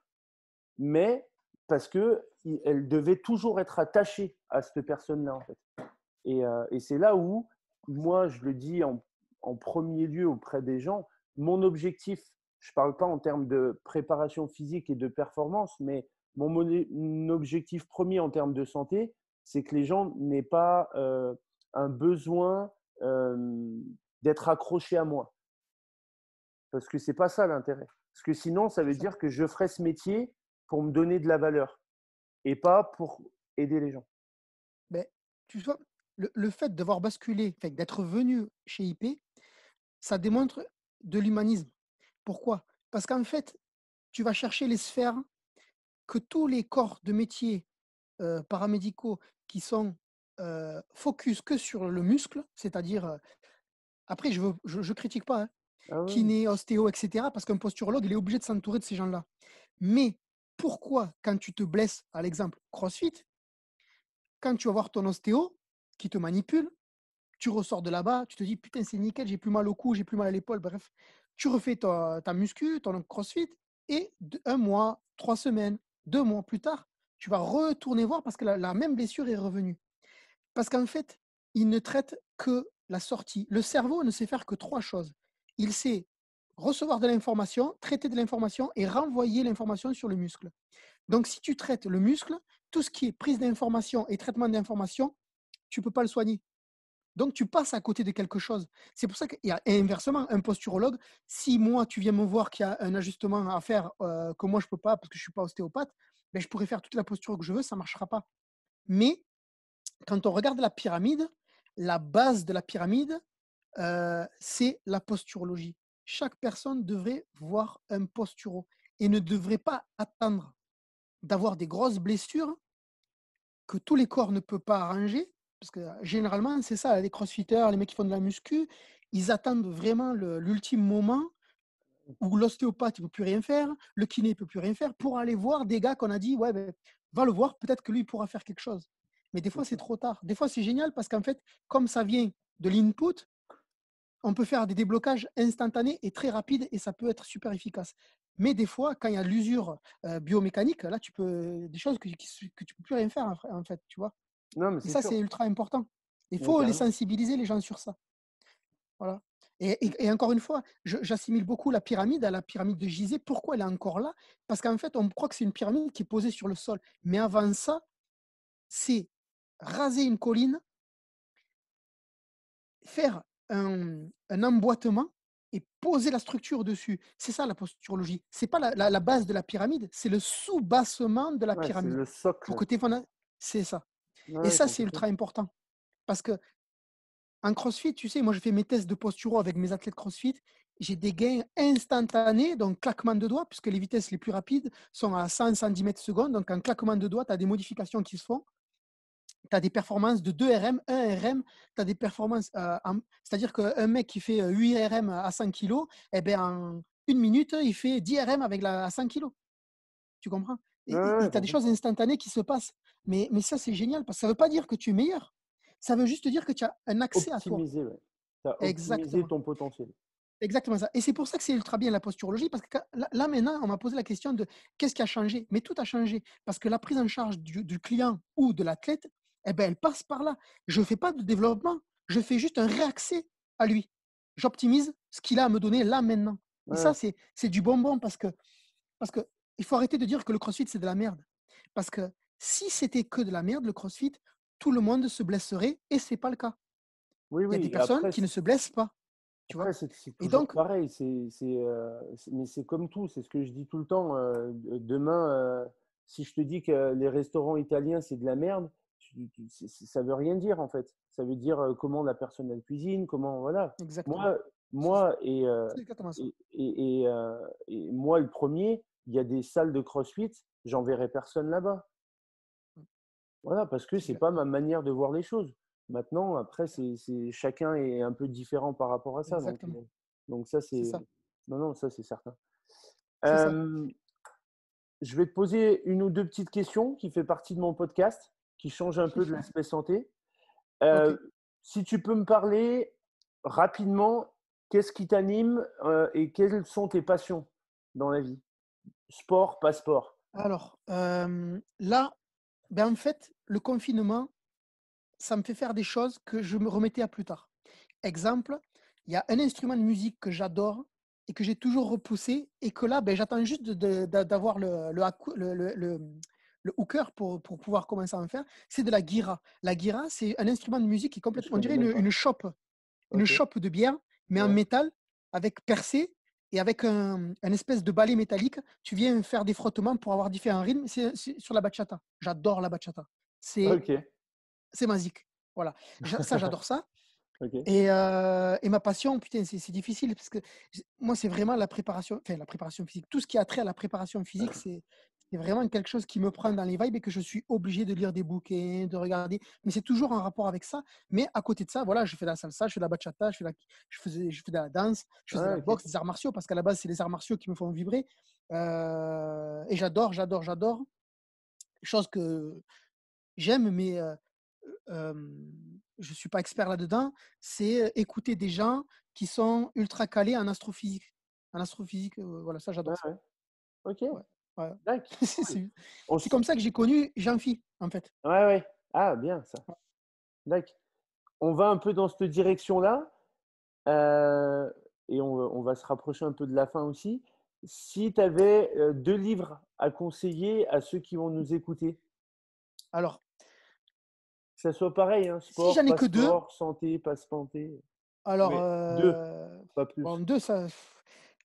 mais parce qu'elle devait toujours être attachée à cette personne-là, en fait. Et c'est là où, moi, je le dis en premier lieu auprès des gens, mon objectif, je ne parle pas en termes de préparation physique et de performance, mais mon objectif premier en termes de santé, c'est que les gens n'aient pas un besoin d'être accrochés à moi. Parce que ce n'est pas ça l'intérêt. Parce que sinon, ça C'est veut ça. dire que je ferais ce métier pour me donner de la valeur et pas pour aider les gens. Mais tu vois, le fait d'avoir basculé, enfin, d'être venu chez IP, ça démontre de l'humanisme. Pourquoi? Parce qu'en fait, tu vas chercher les sphères que tous les corps de métier paramédicaux qui sont focus que sur le muscle, c'est-à-dire, après, je critique pas, hein, Ah oui, kiné, ostéo, etc., parce qu'un posturologue, il est obligé de s'entourer de ces gens-là. Mais pourquoi, quand tu te blesses, à l'exemple CrossFit, quand tu vas voir ton ostéo qui te manipule, tu ressors de là-bas, tu te dis putain, c'est nickel, j'ai plus mal au cou, j'ai plus mal à l'épaule, bref. Tu refais ta muscu, ton CrossFit, et un mois, 3 semaines, 2 mois plus tard, tu vas retourner voir parce que la même blessure est revenue. Parce qu'en fait, il ne traite que la sortie. Le cerveau ne sait faire que trois choses. Il sait recevoir de l'information, traiter de l'information et renvoyer l'information sur le muscle. Donc, si tu traites le muscle, tout ce qui est prise d'information et traitement d'information, tu ne peux pas le soigner. Donc, tu passes à côté de quelque chose. C'est pour ça qu'il y a inversement un posturologue. Si moi, tu viens me voir qu'il y a un ajustement à faire que moi, je ne peux pas parce que je ne suis pas ostéopathe, ben, je pourrais faire toute la posture que je veux, ça ne marchera pas. Mais quand on regarde la pyramide, la base de la pyramide, c'est la posturologie. Chaque personne devrait voir un posturo et ne devrait pas attendre d'avoir des grosses blessures que tous les corps ne peuvent pas arranger. Parce que généralement, c'est ça, les crossfitters, les mecs qui font de la muscu, ils attendent vraiment l'ultime moment où l'ostéopathe ne peut plus rien faire, le kiné ne peut plus rien faire, pour aller voir des gars qu'on a dit, ouais, ben, va le voir, peut-être que lui, il pourra faire quelque chose. Mais des c'est fois, c'est ça. trop tard. Des fois, c'est génial parce qu'en fait, comme ça vient de l'input, on peut faire des déblocages instantanés et très rapides et ça peut être super efficace. Mais des fois, quand il y a l'usure biomécanique, là, tu peux des choses que tu peux plus rien faire en fait, tu vois. Non, mais Et c'est ça, c'est sûr. ultra important. Il Mais faut les carrément. sensibiliser les gens sur ça. Voilà. Et encore une fois, j'assimile beaucoup la pyramide à la pyramide de Gizeh. Pourquoi elle est encore là? Parce qu'en fait, on croit que c'est une pyramide qui est posée sur le sol. Mais avant ça, c'est raser une colline, faire un emboîtement et poser la structure dessus. C'est ça la posturologie. C'est pas la base de la pyramide, c'est le sous-bassement de la Ouais, c'est pyramide. le Pour socle. que c'est ça. Et Ouais, ça, c'est complètement. ultra important. Parce que en CrossFit, tu sais, moi, je fais mes tests de posturo avec mes athlètes CrossFit. J'ai des gains instantanés, donc claquement de doigts, puisque les vitesses les plus rapides sont à 100-110 mètres secondes. Donc, en claquement de doigts, tu as des modifications qui se font. Tu as des performances de 2 RM, 1 RM. Tu as des performances, c'est-à-dire qu'un mec qui fait 8 RM à 100 kg, eh ben, en 1 minute, il fait 10 RM avec à 100 kg. Tu comprends? Ouais, Et ouais, tu as des choses complètement. instantanées qui se passent. Mais ça, c'est génial, parce que ça ne veut pas dire que tu es meilleur. Ça veut juste dire que tu as un accès à toi. Optimiser, ouais. Tu as optimisé Exactement. ton potentiel. Exactement ça. Et c'est pour ça que c'est ultra bien la posturologie, parce que là maintenant, on m'a posé la question de qu'est-ce qui a changé? Mais tout a changé, parce que la prise en charge du client ou de l'athlète, eh ben, elle passe par là. Je ne fais pas de développement, je fais juste un réaccès à lui. J'optimise ce qu'il a à me donner là maintenant. Et Ouais, ça, c'est du bonbon, parce que il faut arrêter de dire que le CrossFit, c'est de la merde. Parce que si c'était que de la merde, le CrossFit, tout le monde se blesserait, et ce n'est pas le cas. oui, Il y a des oui. personnes qui ne se blessent pas, tu vois. Après, c'est Et toujours donc, pareil. Mais c'est comme tout. C'est ce que je dis tout le temps. Demain, si je te dis que les restaurants italiens, c'est de la merde, ça veut rien dire en fait. Ça veut dire comment la personne elle cuisine, comment voilà. exactement. Moi, C'est ça. moi C'est exactement ça. et moi le premier. il y a des salles de CrossFit, j'enverrai personne là-bas. Voilà, parce que C'est c'est clair. pas ma manière de voir les choses. Maintenant, après, chacun est un peu différent par rapport à ça. Exactement. Donc ça, C'est ça. non, ça, c'est certain. C'est ça. Je vais te poser une ou deux petites questions qui fait partie de mon podcast, qui changent un peu de l'aspect santé. OK. Si tu peux me parler rapidement, qu'est-ce qui t'anime et quelles sont tes passions dans la vie? Sport, pas sport. Alors, là, ben, en fait, le confinement, ça me fait faire des choses que je me remettais à plus tard. Exemple, il y a un instrument de musique que j'adore et que j'ai toujours repoussé et que là, ben, j'attends juste d'avoir le hooker pour pouvoir commencer à en faire. C'est de la guira. La guira, c'est un instrument de musique qui est Je complètement, on connais dirait même pas. une Ok. chope de bière, mais en Ouais. métal, avec percé et avec un espèce de balai métallique. Tu viens faire des frottements pour avoir différents rythmes. C'est sur la bachata. J'adore la bachata. C'est Ok. c'est magique. Voilà. Ça, j'adore ça. Ok. Et ma passion, putain, c'est difficile parce que moi, c'est vraiment la préparation physique. Tout ce qui a trait à la préparation physique, c'est vraiment quelque chose qui me prend dans les vibes et que je suis obligé de lire des bouquins, de regarder. Mais c'est toujours en rapport avec ça. Mais à côté de ça, voilà, je fais de la salsa, je fais de la bachata, je fais de la danse, je faisais de Ah, la ok. boxe, des arts martiaux parce qu'à la base, c'est les arts martiaux qui me font vibrer. Et j'adore, j'adore, j'adore. Chose que j'aime, mais je ne suis pas expert là-dedans, c'est écouter des gens qui sont ultra calés en astrophysique. En astrophysique, voilà, ça, Ouais, j'adore ça. ouais. Ok. Ouais, ouais. D'accord. C'est Cool. c'est- On c'est s- comme ça que j'ai connu Jean-Phi, en fait. Ouais, ouais. Ah, bien ça. D'accord. On va un peu dans cette direction-là euh, et on va se rapprocher un peu de la fin aussi. Si tu avais deux livres à conseiller à ceux qui vont nous écouter, Alors, que ça soit pareil, hein, si sport, j'en ai pas que deux, sport, santé, pas santé, alors, mais deux, pas bon, plus. deux, ça.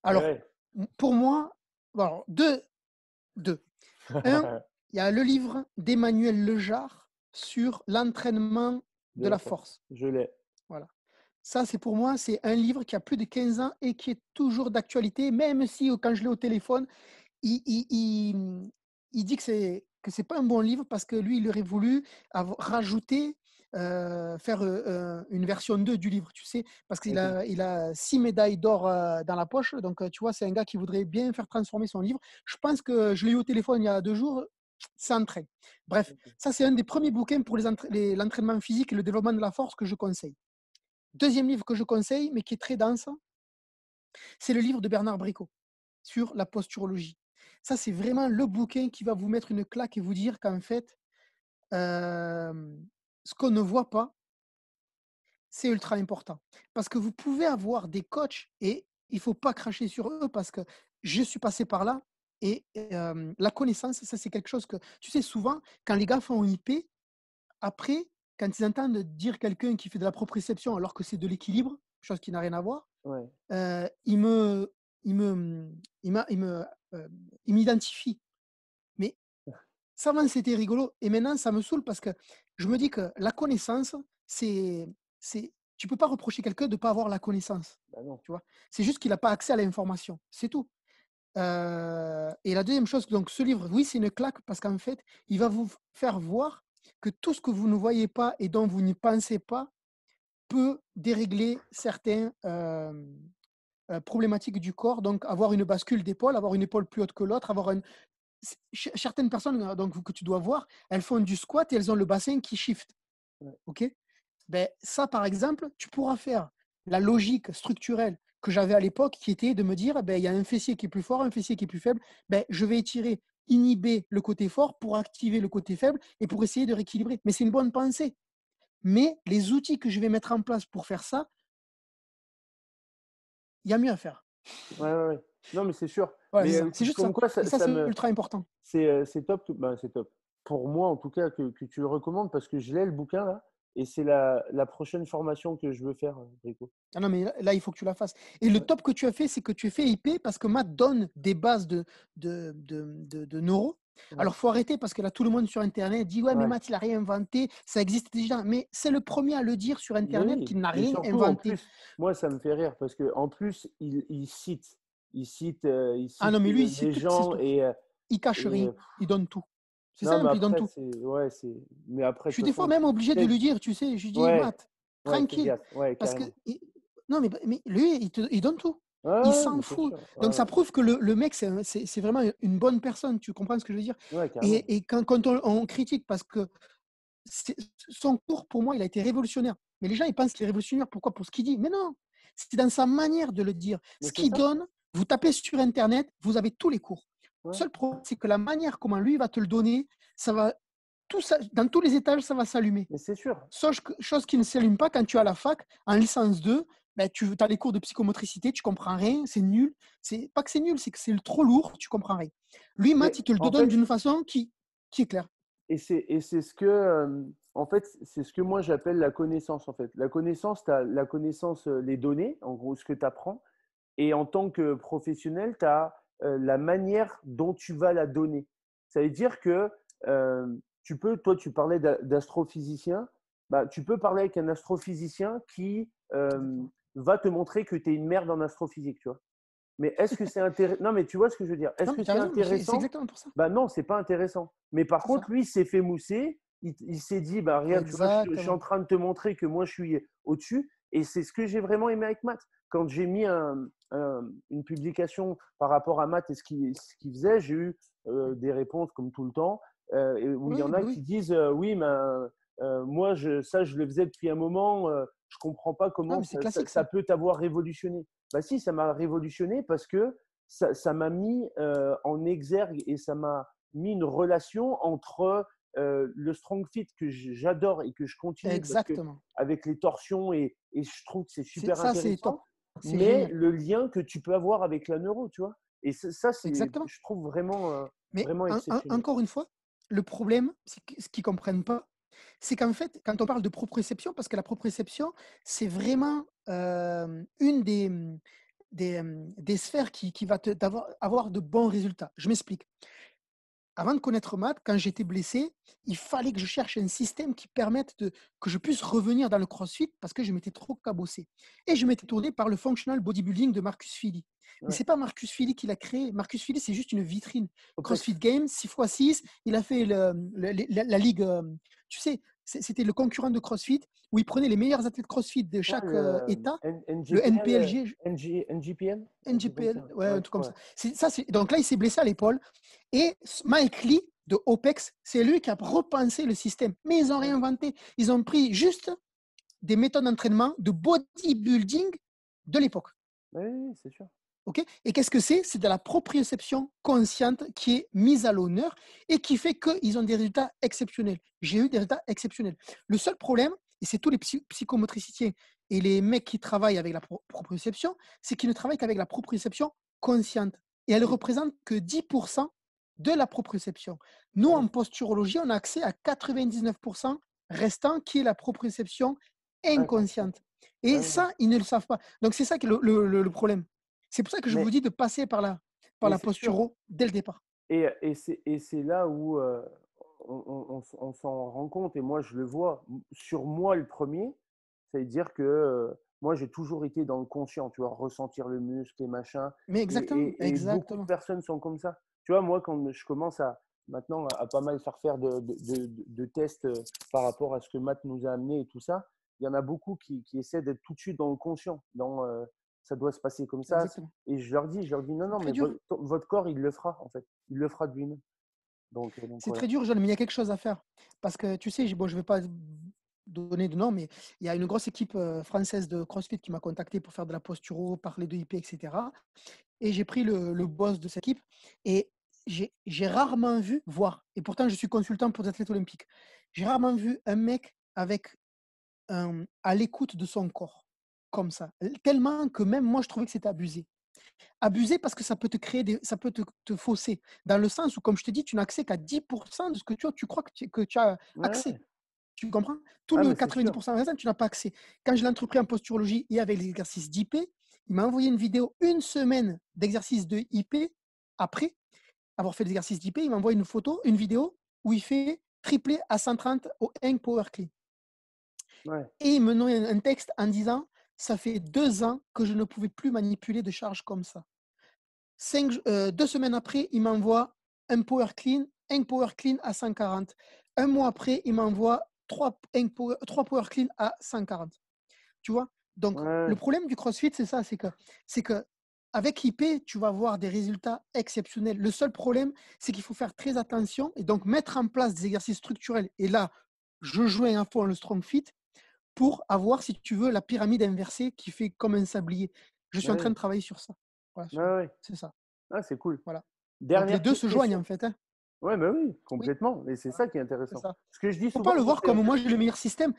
Alors, Ouais. pour moi, bon, alors, deux. Un, il y a le livre d'Emmanuel Lejar sur l'entraînement De de la la force. force. Je l'ai. Voilà. Ça, c'est pour moi, c'est un livre qui a plus de 15 ans et qui est toujours d'actualité, même si quand je l'ai au téléphone, il dit que c'est pas un bon livre parce que lui, il aurait voulu rajouter, faire une version 2 du livre, tu sais, parce Ok. il a 6 médailles d'or dans la poche. Donc, tu vois, c'est un gars qui voudrait bien faire transformer son livre. Je pense que je l'ai eu au téléphone il y a 2 jours. C'est en train. Bref, Ok. ça, c'est un des premiers bouquins pour l'entraînement physique et le développement de la force que je conseille. Deuxième livre que je conseille, mais qui est très dense, c'est le livre de Bernard Bricot sur la posturologie. Ça, c'est vraiment le bouquin qui va vous mettre une claque et vous dire qu'en fait, euh, ce qu'on ne voit pas, c'est ultra important. Parce que vous pouvez avoir des coachs et il ne faut pas cracher sur eux parce que je suis passé par là et la connaissance, ça, c'est quelque chose que, tu sais, souvent, quand les gars font IP, après, quand ils entendent dire quelqu'un qui fait de la proprioception alors que c'est de l'équilibre, chose qui n'a rien à voir, Ouais. euh, il me, il me, il me, euh, il m'identifie. Mais ça, avant, c'était rigolo. Et maintenant, ça me saoule parce que je me dis que la connaissance, tu peux pas reprocher quelqu'un de ne pas avoir la connaissance. Bah non. Tu vois, c'est juste qu'il n'a pas accès à l'information. C'est tout. Et la deuxième chose, donc ce livre, oui, c'est une claque parce qu'en fait, il va vous faire voir que tout ce que vous ne voyez pas et dont vous n'y pensez pas peut dérégler certains problématiques du corps. Donc, avoir une bascule d'épaule, avoir une épaule plus haute que l'autre, avoir certaines personnes donc, que tu dois voir, elles font du squat et elles ont le bassin qui shift. Ouais. Ok, ben, ça, par exemple, tu pourras faire la logique structurelle que j'avais à l'époque qui était de me dire, ben, il y a un fessier qui est plus fort, un fessier qui est plus faible, ben, je vais étirer, inhiber le côté fort pour activer le côté faible et pour essayer de rééquilibrer. Mais c'est une bonne pensée. Mais les outils que je vais mettre en place pour faire ça, il y a mieux à faire. Ouais, ouais, ouais. Non, mais c'est sûr. Voilà, Mais c'est ça. C'est juste comme ça. quoi, Et ça, c'est ultra important. c'est top. Ben, c'est top. Pour moi, en tout cas, que tu le recommandes parce que je l'ai le bouquin là et c'est la prochaine formation que je veux faire, Rico. Ah non, mais là, il faut que tu la fasses. Et le Ouais. top que tu as fait, c'est que tu as fait IP parce que Matt donne des bases de neuro. Ouais. Alors, il faut arrêter parce que là, tout le monde sur Internet dit ouais, mais Ouais. Matt, il n'a rien inventé, ça existe déjà. Mais c'est le premier à le dire sur Mais Internet oui, qu'il n'a mais rien surtout en inventé. plus, moi ça me fait rire parce que en plus il cite. il Ah cite non, mais lui, il des cite toutes ses gens sources. Il cache et rien. Il donne tout. C'est non, mais simple, il donne après, tout. mais après, Je de suis toute des fois façon, même obligé de fais, lui dire, tu sais, je lui dis, ouais, Matt, ouais, fais tranquille. gaffe, ouais, Parce que, carrément. non, mais lui, il donne tout. Ouais, Il ouais, s'en mais c'est fout. sûr. Donc, Ouais, ça prouve que le mec, c'est vraiment une bonne personne. Tu comprends ce que je veux dire? ouais, carrément. Et quand on critique, parce que son cours, pour moi, il a été révolutionnaire. Mais les gens, ils pensent qu'il est révolutionnaire. Pourquoi? Pour ce qu'il dit. Mais non, c'est dans sa manière de le dire. Mais Ce c'est qu'il ça. donne, vous tapez sur Internet, vous avez tous les cours. Le Ouais. seul problème, c'est que la manière comment lui va te le donner, ça va, tout ça, dans tous les étages, ça va s'allumer. Mais c'est sûr. Chose qui ne s'allume pas quand tu es à la fac, en licence 2, ben, tu as les cours de psychomotricité, tu comprends rien, c'est nul. C'est pas que c'est nul, c'est que c'est trop lourd, tu comprends rien. Lui, Matt, Mais il te le en donne fait, d'une façon qui est claire. et c'est ce que, en fait, c'est ce que moi j'appelle la connaissance, en fait. La connaissance, tu as la connaissance, les données, en gros, ce que tu apprends. Et en tant que professionnel, tu as la manière dont tu vas la donner. Ça veut dire que tu peux, toi, tu parlais d'astrophysicien, bah, tu peux parler avec un astrophysicien qui Exactement. va te montrer que tu es une merde en astrophysique, tu vois. Mais est-ce que c'est intéressant? Non, mais tu vois ce que je veux dire. Est-ce Non, que mais tu as c'est raison, mais c'est intéressant? exactement pour ça. Bah non, c'est pas intéressant. Mais par C'est ça. contre, lui, il s'est fait mousser. Il s'est dit, bah regarde, tu vois, je suis en Exactement. train de te montrer que moi, je suis au-dessus. Et c'est ce que j'ai vraiment aimé avec Matt. Quand j'ai mis une publication par rapport à Matt et ce qu'il faisait, j'ai eu des réponses comme tout le temps, où il y Oui, en bah a oui. qui disent, oui, mais moi, ça, je le faisais depuis un moment. Je comprends pas Non, comment mais c'est classique, ça ça. peut t'avoir révolutionné. Bah si, ça m'a révolutionné parce que ça m'a mis en exergue et ça m'a mis une relation entre le strong fit que j'adore et que je continue parce que Exactement. avec les torsions et je trouve que c'est super Ça, c'est top. intéressant, C'est mais génial. le lien que tu peux avoir avec la neuro, tu vois. Et ça c'est, Exactement. je trouve vraiment, Mais vraiment exceptionnel. encore une fois, le problème, ce qu'ils ne comprennent pas, c'est qu'en fait, quand on parle de proprioception, parce que la proprioception, c'est vraiment une des sphères qui va avoir de bons résultats. Je m'explique. Avant de connaître Matt, quand j'étais blessé, il fallait que je cherche un système qui permette que je puisse revenir dans le CrossFit parce que je m'étais trop cabossé. Et je m'étais tourné par le functional bodybuilding de Marcus Filly. Mais Ouais. ce n'est pas Marcus Filly qui l'a créé. Marcus Filly, c'est juste une vitrine. CrossFit OPEX. Games, 6x6, il a fait la ligue, tu sais, c'était le concurrent de CrossFit où il prenait les meilleurs athlètes CrossFit de Ouais, chaque le État, le NGPL, NPLG, NGPN, un truc comme NGPL, ça. ouais, Ouais, un je truc comme crois. ça. Donc là, il s'est blessé à l'épaule. Et Mike Lee de OPEX, c'est lui qui a repensé le système. Mais ils ont Ouais, réinventé. Ils ont pris juste des méthodes d'entraînement de bodybuilding de l'époque. ouais, ouais, c'est sûr. Okay, et qu'est-ce que c'est? C'est de la proprioception consciente qui est mise à l'honneur et qui fait qu'ils ont des résultats exceptionnels. J'ai eu des résultats exceptionnels. Le seul problème, et c'est tous les psychomotriciens et les mecs qui travaillent avec la proprioception, c'est qu'ils ne travaillent qu'avec la proprioception consciente. Et elle ne Mm. représente que 10% de la proprioception. Nous, Ouais, en posturologie, on a accès à 99% restant qui est la proprioception ouais, conscient. inconsciente. Ouais, Et ouais. ça, ils ne le savent pas. Donc, c'est ça qui est le problème. C'est pour ça que je vous Mais, dis de passer par mais la c'est sûr. posturo dès le départ. Et c'est là où on s'en rend compte, et moi je le vois sur moi le premier, c'est-à-dire que moi j'ai toujours été dans le conscient, tu vois, ressentir le muscle et machin, Mais et, exactement, beaucoup de exactement. personnes sont comme ça. Tu vois, moi quand je commence maintenant à pas mal faire de tests par rapport à ce que Matt nous a amené et tout ça, il y en a beaucoup qui essaient d'être tout de suite dans le conscient, ça doit se passer comme ça. Exactement. Et je leur dis non, C'est non, très mais dur. votre corps, il le fera, en fait. Il le fera de lui-même. Donc C'est voilà. très dur, John, mais il y a quelque chose à faire. Parce que tu sais, bon, je ne vais pas donner de nom, mais il y a une grosse équipe française de CrossFit qui m'a contacté pour faire de la posturo, parler de IP, etc. Et j'ai pris le boss de cette équipe et j'ai rarement vu, voir, et pourtant je suis consultant pour des athlètes olympiques, j'ai rarement vu un mec avec à l'écoute de son corps, comme ça. Tellement que même moi, je trouvais que c'était abusé. Abusé parce que ça peut te créer ça peut te fausser. Dans le sens où, comme je te dis, tu n'as accès qu'à 10% de ce que tu crois que tu as Ouais, accès. ouais. Tu comprends? Tout Ah, le mais c'est sûr. 90% restant, tu n'as pas accès. Quand je l'ai entrepris en posturologie et avec l'exercice d'IP, il m'a envoyé une vidéo, une semaine d'exercice de IP. Après avoir fait l'exercice d'IP, il m'envoie une photo, une vidéo où il fait triplé à 130 au hang power clean. Ouais. Et il me donne un texte en disant, ça fait 2 ans que je ne pouvais plus manipuler de charges comme ça. 2 semaines après, il m'envoie un power clean à 140. Un mois après, il m'envoie 3 power clean à 140. Tu vois? Donc, le Ouais, problème du CrossFit, c'est ça, c'est que avec IP, tu vas avoir des résultats exceptionnels. Le seul problème, c'est qu'il faut faire très attention et donc mettre en place des exercices structurels. Et là, je joins à fond le Strong Fit pour avoir, si tu veux, la pyramide inversée qui fait comme un sablier. Je suis en train ouais, de travailler sur ça. Voilà, ouais, ouais. c'est ça. Ah, c'est cool. Voilà. Donc les Dernière deux petite se joignent question. en fait, hein. Ouais, bah oui, Oui, complètement. Et c'est voilà, ça qui est c'est intéressant. ça. Ce que je dis Faut pas souvent, le moi, voir c'est comme moi j'ai le meilleur système.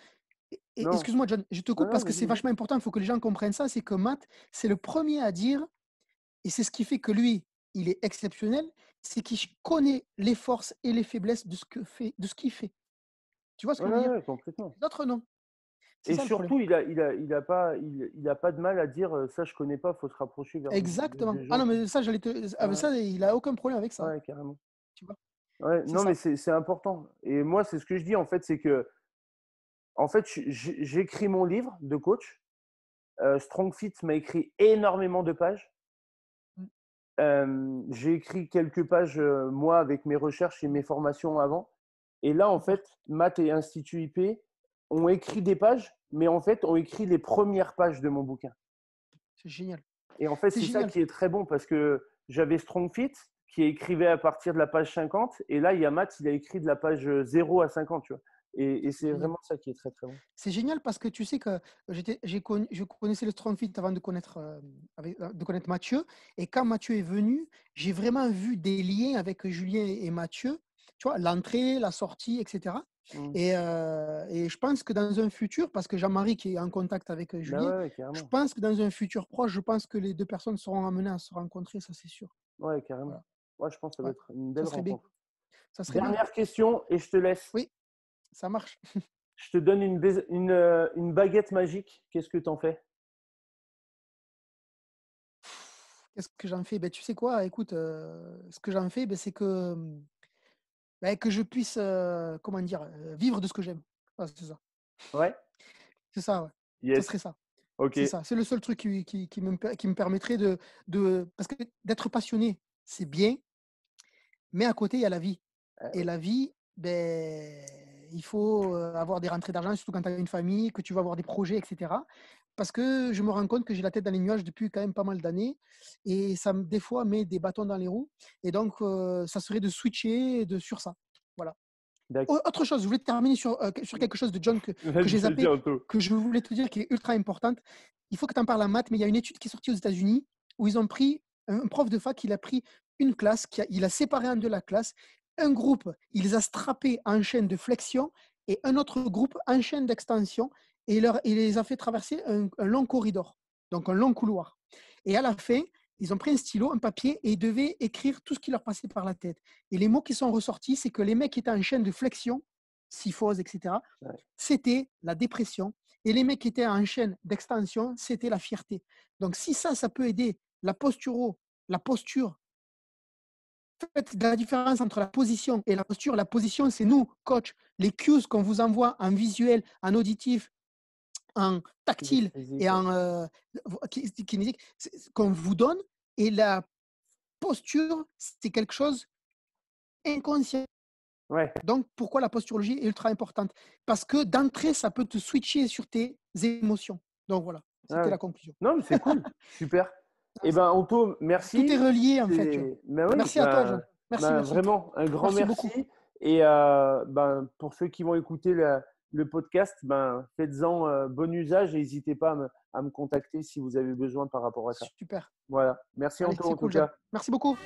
Et non, excuse-moi, John, je te non, coupe non, parce que vas-y, c'est vas-y. vachement important. Il faut que les gens comprennent ça. C'est que Matt, c'est le premier à dire, et c'est ce qui fait que lui, il est exceptionnel, c'est qu'il connaît les forces et les faiblesses de ce qu'il fait. Tu vois ce Ouais, que je veux ouais, dire? ouais, complètement. Les autres, non. C'est Et ça le problème. surtout, il a pas de mal à dire ça, je connais pas, faut se rapprocher Exactement. des Ah gens non, qui. mais ça, avec Ouais, ça, il a aucun problème avec ça. ouais, carrément. Tu vois? Ouais, C'est non, mais ça. c'est important. Et moi, c'est ce que je dis en fait, c'est que en fait, j'écris mon livre de coach. Strong Fit m'a écrit énormément de pages. Mm. J'ai écrit quelques pages, moi, avec mes recherches et mes formations avant. Et là, en Super. fait, Matt et Institut IP ont écrit des pages, mais en fait, ont écrit les premières pages de mon bouquin. C'est génial. Et en fait, C'est c'est ça génial. qui est très bon parce que j'avais Strong Fit qui écrivait à partir de la page 50. Et là, il y a Matt, il a écrit de la page 0 à 50, tu vois. Et C'est c'est génial. vraiment ça qui est très, très bon. C'est génial parce que tu sais que je connaissais le Strong Fit avant de connaître Mathieu. Et quand Mathieu est venu, j'ai vraiment vu des liens avec Julien et Mathieu. Tu vois, l'entrée, la sortie, etc. Mm. Et je pense que dans un futur, parce que Jean-Marie qui est en contact avec Bah Julien, ouais, ouais, je carrément. pense que dans un futur proche, je pense que les deux personnes seront amenées à se rencontrer, ça c'est sûr. Ouais, carrément. Voilà. Ouais, je pense que ça va Ouais. être une Ça belle serait bien. rencontre. Ça serait bien. Dernière question et je te laisse. Oui, ça marche. Je te donne une baguette magique. Qu'est-ce que tu en fais? Qu'est-ce que j'en fais? Ben, tu sais quoi? Écoute, ce que j'en fais, ben, c'est que, ben, que je puisse, comment dire, vivre de ce que j'aime. Voilà, c'est ça. Ouais? C'est ça, ouais. Ça Yes. serait ça. Ok. C'est ça. C'est le seul truc qui me permettrait parce que d'être passionné, c'est bien, mais à côté, il y a la vie. Et Ouais. la vie, ben, il faut avoir des rentrées d'argent, surtout quand tu as une famille, que tu vas avoir des projets, etc. Parce que je me rends compte que j'ai la tête dans les nuages depuis quand même pas mal d'années et ça, des fois, met des bâtons dans les roues. Et donc, ça serait de switcher sur ça. Voilà. D'accord. Autre chose, je voulais terminer sur quelque chose de John que Vas-y, j'ai vas-y, zappé, Anto. que je voulais te dire qui est ultra importante. Il faut que tu en parles en maths, mais il y a une étude qui est sortie aux États-Unis où ils ont pris un prof de fac, il a pris une classe, il a séparé en deux la classe. Un groupe, il les a strappés en chaîne de flexion et un autre groupe en chaîne d'extension et il les a fait traverser un long corridor, donc un long couloir. Et à la fin, ils ont pris un stylo, un papier et ils devaient écrire tout ce qui leur passait par la tête. Et les mots qui sont ressortis, c'est que les mecs qui étaient en chaîne de flexion, syphose, etc., Ouais. c'était la dépression. Et les mecs qui étaient en chaîne d'extension, c'était la fierté. Donc, si ça peut aider la posture, en fait, la différence entre la position et la position, c'est nous, coach, les cues qu'on vous envoie en visuel, en auditif, en tactile et Kinesthésique, ouais. en kinésique, qu'on vous donne. Et la posture, c'est quelque chose inconscient. Ouais. Donc, pourquoi la posturologie est ultra importante? Parce que d'entrée, ça peut te switcher sur tes émotions. Donc voilà, Ouais, c'était ouais. la conclusion. Non, mais c'est cool. Super. Ah, Eh ben, Anto, tout est merci. relié en fait, John. Ben oui, Merci à toi, John. Merci, ben merci. vraiment, un grand Merci beaucoup. merci. Et ben, pour ceux qui vont écouter le podcast, ben, faites-en bon usage et n'hésitez pas à me contacter si vous avez besoin par rapport à ça. Super. Voilà. Merci Allez, Anto c'est en tout cool, John. cas. Merci beaucoup.